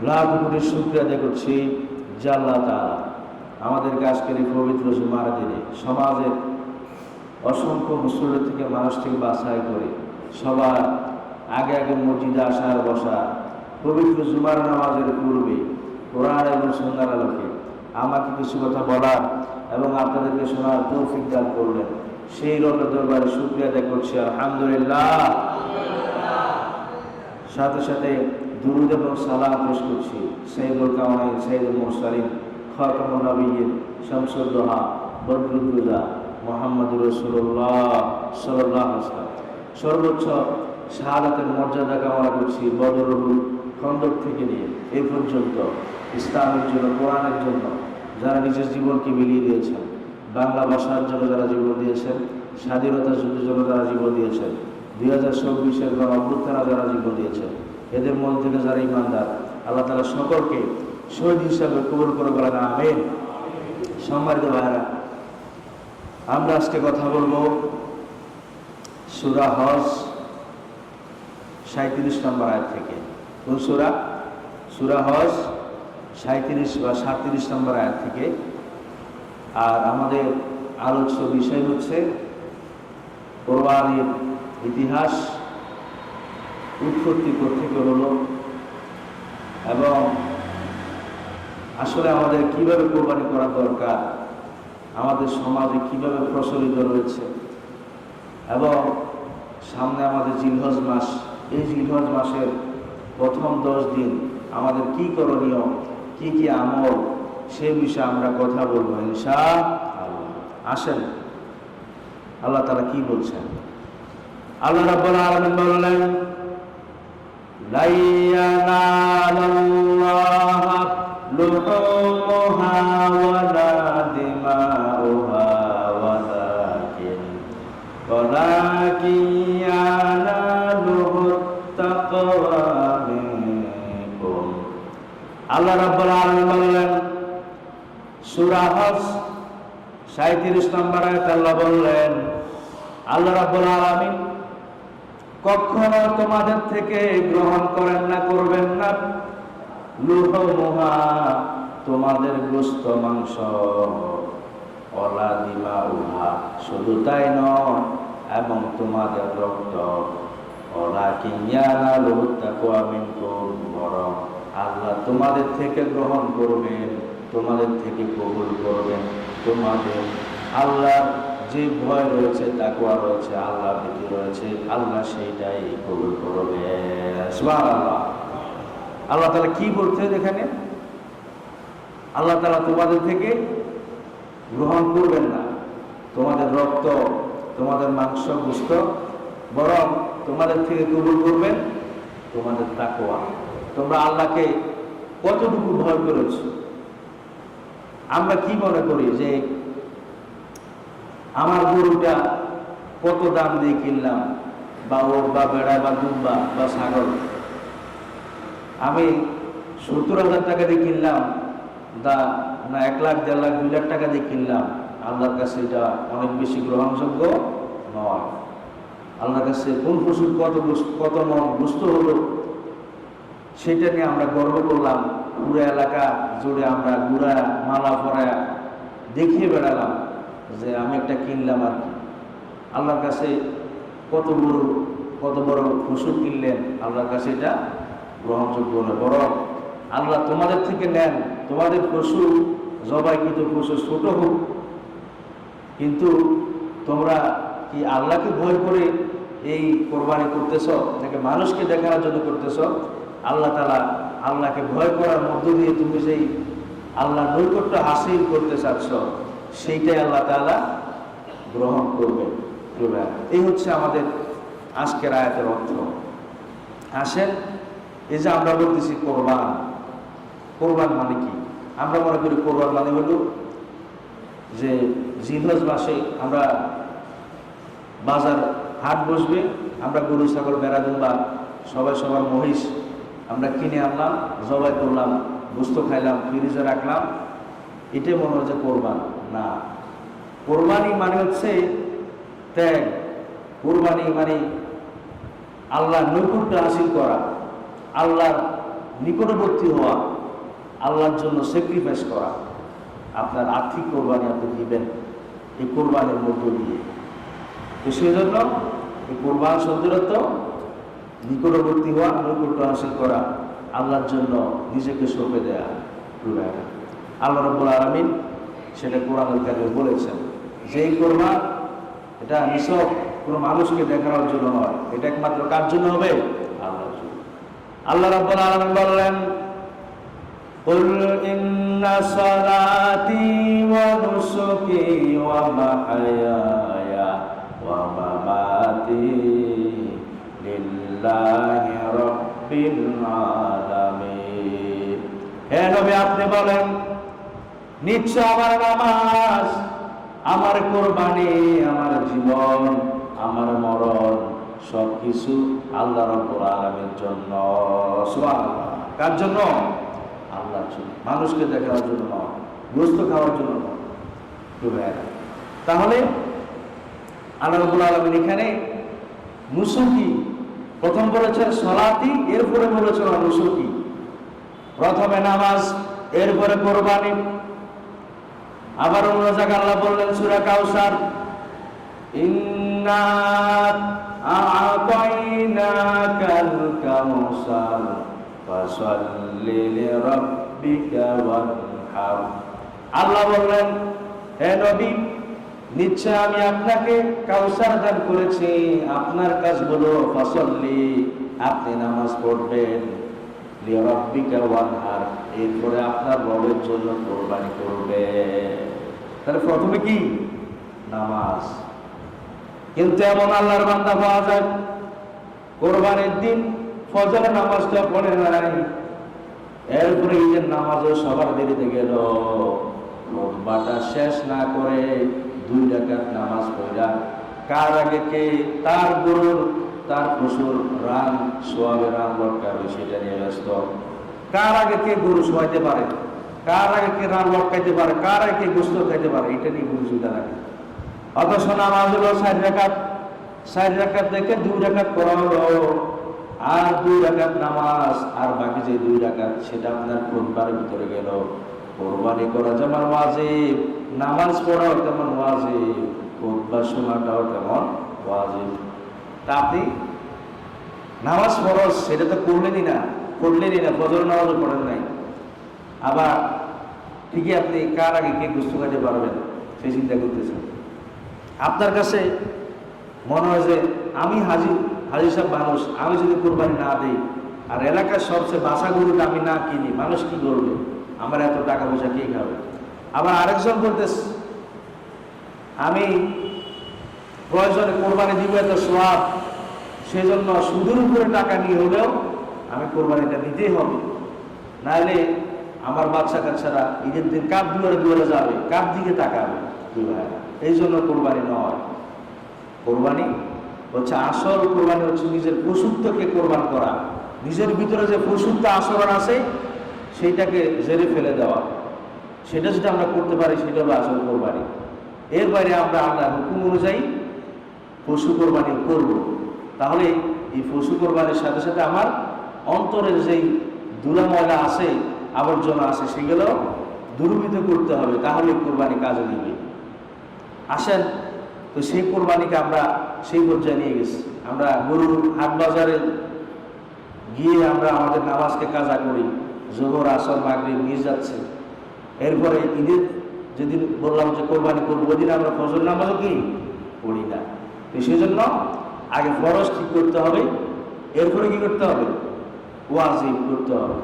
লাখ কোটি শুকরিয়া আদায় করছি যে আল্লাহ তাআলা আমাদেরকে আজকের এই পবিত্র জুমার দিনে সমাজের অসংখ্য মুসল্লি থেকে মানুষটিকে বাছাই করে সবার আগে আগে মসজিদে আসা বসা পবিত্র জুমার নামাজের পূর্বে কোরআন এবং সুন্নাহর আলোকে আমাকে কিছু কথা বলার এবং আপনাদেরকে শোনার তৌফিক দান করলেন, সেই রবের দরবারে শুকরিয়া আদায় করছি আলহামদুলিল্লাহ। সাথে সাথে দুরূদ এবং সালাম পেশ করছি সাইয়্যিদুল কাওনাইন সাইয়্যিদুল মুরসালিন খাতামুন নবিয়্যিন শামসুদ দুহা বদরুল হুদা মুহাম্মদুর রাসূলুল্লাহ সাল্লাল্লাহু আলাইহি ওয়াসাল্লাম সর্বোচ্চ শাহাদাতের মর্যাদা কামনা করছি। বদরুল খন্দক থেকে নিয়ে এই পর্যন্ত ইসলামের জন্য, কোরআনের জন্য যারা নিজের জীবনকে বিলিয়ে দিয়েছেন, বাংলা ভাষার জন্য যারা জীবন দিয়েছেন, স্বাধীনতা যুদ্ধের জন্য যারা জীবন দিয়েছেন, 2024-এর গণ অভ্যুত্থানে যারা জীবন দিয়েছেন, এদের মধ্যে থেকে যারা ইমানদার, আল্লাহ তাআলা সকলকে শহীদ হিসাবে কবুল করে বলেন আমিন। সম্মানিত ভাইরা, আমরা আজকে কথা বলবো সূরা হজ 37 নম্বর আয়াত থেকে। কোন সূরা? সূরা হজ 37 বা 37 নম্বর আয়াত থেকে। আর আমাদের আলোচ্য বিষয় হচ্ছে কোরবানির ইতিহাস, উৎপত্তি কোত্থেকে হলো এবং আসলে আমাদের কিভাবে কোরবানি করা দরকার, আমাদের সমাজে কিভাবে প্রচলিত রয়েছে এবং সামনে আমাদের জিলহজ মাস, এই জিলহজ মাসের প্রথম 10 দিন আমাদের কি করণীয়, কি কি আমল, সেই বিষয়ে আমরা কথা বলবো ইনশাআল্লাহ। আসেন আল্লাহ তাআলা কি বলছেন। আল্লাহ রাব্বুল আলামিন বললেন, লা ইয়ানালাল্লাহা লুহুমুহা ওয়ালা দিমাউহা ওয়ালাকিন ইয়ানালুহুত তাকওয়া মিনকুম। আল্লাহ রাব্বুল আলামিন বললেন, সূরা হজ 37 নম্বর আয়াতে আল্লাহ বললেন, আল্লাহ রাব্বুল আলামিন কখনো তোমাদের থেকে গ্রহণ করেন না, করবেন না লুহুমুহা তোমাদের গোশত মাংস, ওয়ালা দিমাউহা শুধু তাই নয় এবং তোমাদের রক্ত, ওয়ালাকিন ইয়ানালুহুত তাকওয়া মিনকুম বরং আল্লাহ তোমাদের থেকে গ্রহণ করবেন, তোমাদের থেকে কবুল করবেন, তোমাদের আল্লাহর যে ভয় রয়েছে, তাকওয়া রয়েছে, আল্লাহ ভীতি রয়েছে, আল্লাহ সেইটাই কবুল করবেন। সুবহানাল্লাহ। আল্লাহ তাআলা কি বলছেন এখানে? আল্লাহ তাআলা তোমাদের থেকে গ্রহণ করবেন না তোমাদের রক্ত, তোমাদের মাংস, গোশত, বরং তোমাদের থেকে কবুল করবেন তোমাদের তাকওয়া। তোমরা আল্লাহকে কতটুকু ভয় করেছো? আমরা কি মনে করি যে আমার গরুটা কত দাম দিয়ে কিনলাম, বা ওর বা বেড়া বা দুম্বা বা ছাগল আমি 70,000 টাকা দিয়ে কিনলাম, না 1 লাখ, 1.5 লাখ, 2 লাখ টাকা দিয়ে কিনলাম, আল্লাহর কাছে এটা অনেক বেশি গ্রহণযোগ্য নয়। আল্লাহর কাছে কোন পশুর কত মন গোশত হলো সেটা নিয়ে আমরা গর্ব করলাম, পুরো এলাকা জুড়ে আমরা গুড়া মালা পরায়া দেখিয়ে বেড়ালাম যে আমি একটা কিনলাম আর কি। আল্লাহর কাছে কত বড় পশু কিনলেন, আল্লাহর কাছে এটা গ্রহণযোগ্য নয়। বরং আল্লাহ তোমাদের থেকে নেন তোমাদের পশু, জবাইকৃত পশু ছোট হোক, কিন্তু তোমরা কি আল্লাহকে ভয় করে এই কোরবানি করতেছ, নাকি মানুষকে দেখানোর জন্য করতেছ? আল্লাহ তাআলা আল্লাহকে ভয় করার মধ্য দিয়ে তুমি যেই আল্লাহর নৈকট্য হাসিল করতে চাচ্ছ, সেইটাই আল্লাহ তাআলা গ্রহণ করবেন। এই হচ্ছে আমাদের আজকের আয়াতের অর্থ। আসেন, এই যে আমরা বলতেছি কোরবান, কোরবান মানে কি? আমরা মনে করি কোরবান মানে হলো যে জিলহজ মাসে আমরা বাজার হাট বসবে, আমরা গরু ছাগল বেড়া দুম্বা সবাই সবার মহিষ আমরা কিনে আনলাম, জবাই করলাম, গোশত খাইলাম, ফ্রিজে রাখলাম, এটাই মনে হচ্ছে কোরবান না। কোরবানি মানে হচ্ছে ত্যাগ। কোরবানি মানে আল্লাহর নৈকট্য হাসিল করা, আল্লাহর নিকটবর্তী হওয়া, আল্লাহর জন্য স্যাক্রিফাইস করা। আপনার আর্থিক কোরবানি আপনি দিবেন এই কোরবানির মধ্য দিয়ে। তো সেই জন্য এই কোরবান শব্দরত নিকটবর্তী হওয়া, নৈকট্য হাসিল করা, আল্লাহর জন্য নিজেকে সঁপে দেয়া। আল্লাহ রাব্বুল আলামিন সেটা কোরআনুল কারীমে বলেছেন যে এই কোরবান এটা নিছক কোনো মানুষকে দেখানোর জন্য নয়, এটা একমাত্র কার জন্য হবে? আল্লাহর জন্য। আল্লাহ রাব্বুল আলামিন বললেন, কুল ইন্না সালাতি ওয়া নুসুকি ওয়া মাহইয়ায়া ওয়া মামাতি লিল্লাহি রাব্বিল আলামিন। হে নবী, আপনি বলেন, নিশ্চয় আমার নামাজ, আমার কোরবানি, আমার জীবন, আমার মরণ সবকিছু আল্লাহ রাব্বুল আলামিনের জন্য। সুবহানাল্লাহ। কার জন্য? আল্লাহর জন্য, মানুষকে দেখানোর জন্য নয়, গোশত খাওয়ার জন্য নয়। তাহলে আল্লাহ রাব্বুল আলামিন এখানে নুসুকি প্রথম বলেছেন সলাতি, এরপরে বলেছেন নুসুকি। প্রথমে নামাজ, এরপরে কোরবানি। আবার অন্য জায়গায় আল্লাহ বললেন সূরা কাউসার, ইন্না আ'তাইনাকাল কাউসার ফাসাল্লি লিরাব্বিকা ওয়ানহার। আল্লাহ বললেন, হে নবী, নিশ্চয় আমি আপনাকে কাউসার দান করেছি, আপনার কাজ হলো ফাসাল্লি, আপনি নামাজ পড়বেন, লিরাব্বিকা ওয়ানহার, এরপরে আপনার রবের জন্য কোরবানি করবে। তাহলে প্রথমে কি? নামাজ। কিন্তু এমন আল্লাহর বান্দা পাওয়া যায় কোরবানির দিন ফজরের নামাজটা পড়ে নাই, এরপরে ঈদের নামাজও সবার দেরিতে গেল, লম্বাটা শেষ না করে 2 রাকাত নামাজ পড়া, কার আগে কে তার গরুর, তার পশুর রান সোয়াবে রান লটকাবে সেটা নিয়ে ব্যস্ত। কার আগে কে গরু শোয়াইতে পারে, কার আগে কে রান লটকাইতে পারে, কার আগে কে গোশত খাইতে পারে, এটা নিয়ে কোনো চিন্তা রাখে। অথচ নামাজ হলো 4 রাকাত, 4 রাকাত দেখে 2 রাকাত করা হলো, আর 2 রাকাত নামাজ, আর বাকি যে 2 রাকাত সেটা আপনার কোরবানির ভিতরে গেল। কোরবানি করা যেমন ওয়াজিব, নামাজ পড়াও তেমন ওয়াজিব, খুতবা শোনাটাও তেমন ওয়াজিব। তা আপনি নামাজ ফরজ, সেটা তো করলেনই না, ফজর নামাজও পড়েন নাই। আবার ঠিকই আপনি কার আগে কে গোশত খাইতে পারবেন সেই চিন্তা করতেছেন। আপনার কাছে মনে হয় যে আমি হাজি সাহেব মানুষ, আমি যদি কোরবানি না দিই আর এলাকার সবচেয়ে বাসা গরুটা আমি না কিনি, মানুষ কি করবে, আমার এত টাকা পয়সা কে খাবে। আবার আরেকজন বলতেছে আমি প্রয়োজনে কোরবানি দিব, এত সোয়াব, সেজন্য সুদের উপরে টাকা নিয়ে হলেও আমি কোরবানিটা দিতেই হবে, নাহলে আমার বাচ্চা কাচ্চারা ঈদের দিন কার দুয়ারে যাবে, কার দিকে তাকাবে। এই জন্য কোরবানি নয়। কোরবানি হচ্ছে আসল কোরবানি হচ্ছে নিজের পশুত্বকে কোরবান করা, নিজের ভিতরে যে পশুত্ব আচরণ আছে সেইটাকে জেরে ফেলে দেওয়া, সেটা যদি আমরা করতে পারি সেটা হলো আসল কোরবানি। এর বাইরে আমরা আল্লাহর হুকুম অনুযায়ী পশু কোরবানি করব, তাহলে এই পশু কোরবানির সাথে সাথে আমার অন্তরের যেই ধুলা ময়লা আছে, আবর্জনা আছে, সেগুলো দূরীভূত করতে হবে, তাহলে কোরবানি কাজে দিবে। আসেন, তো সেই কোরবানিকে আমরা সেই পর্যায়ে নিয়ে গেছি। আমরা গরুর হাট বাজারে গিয়ে আমরা আমাদের নামাজকে কাজা করি, জোহর আসর মাগরিব নিয়ে যাচ্ছে। এরপরে ঈদের যেদিন বললাম যে কোরবানি করবো, ওই দিন আমরা ফজর নামাজও কি পড়ি না। তো সেই জন্য আগে ফরজ ঠিক করতে হবে, এরপরে কি করতে হবে? ওয়াজিব করতে হবে।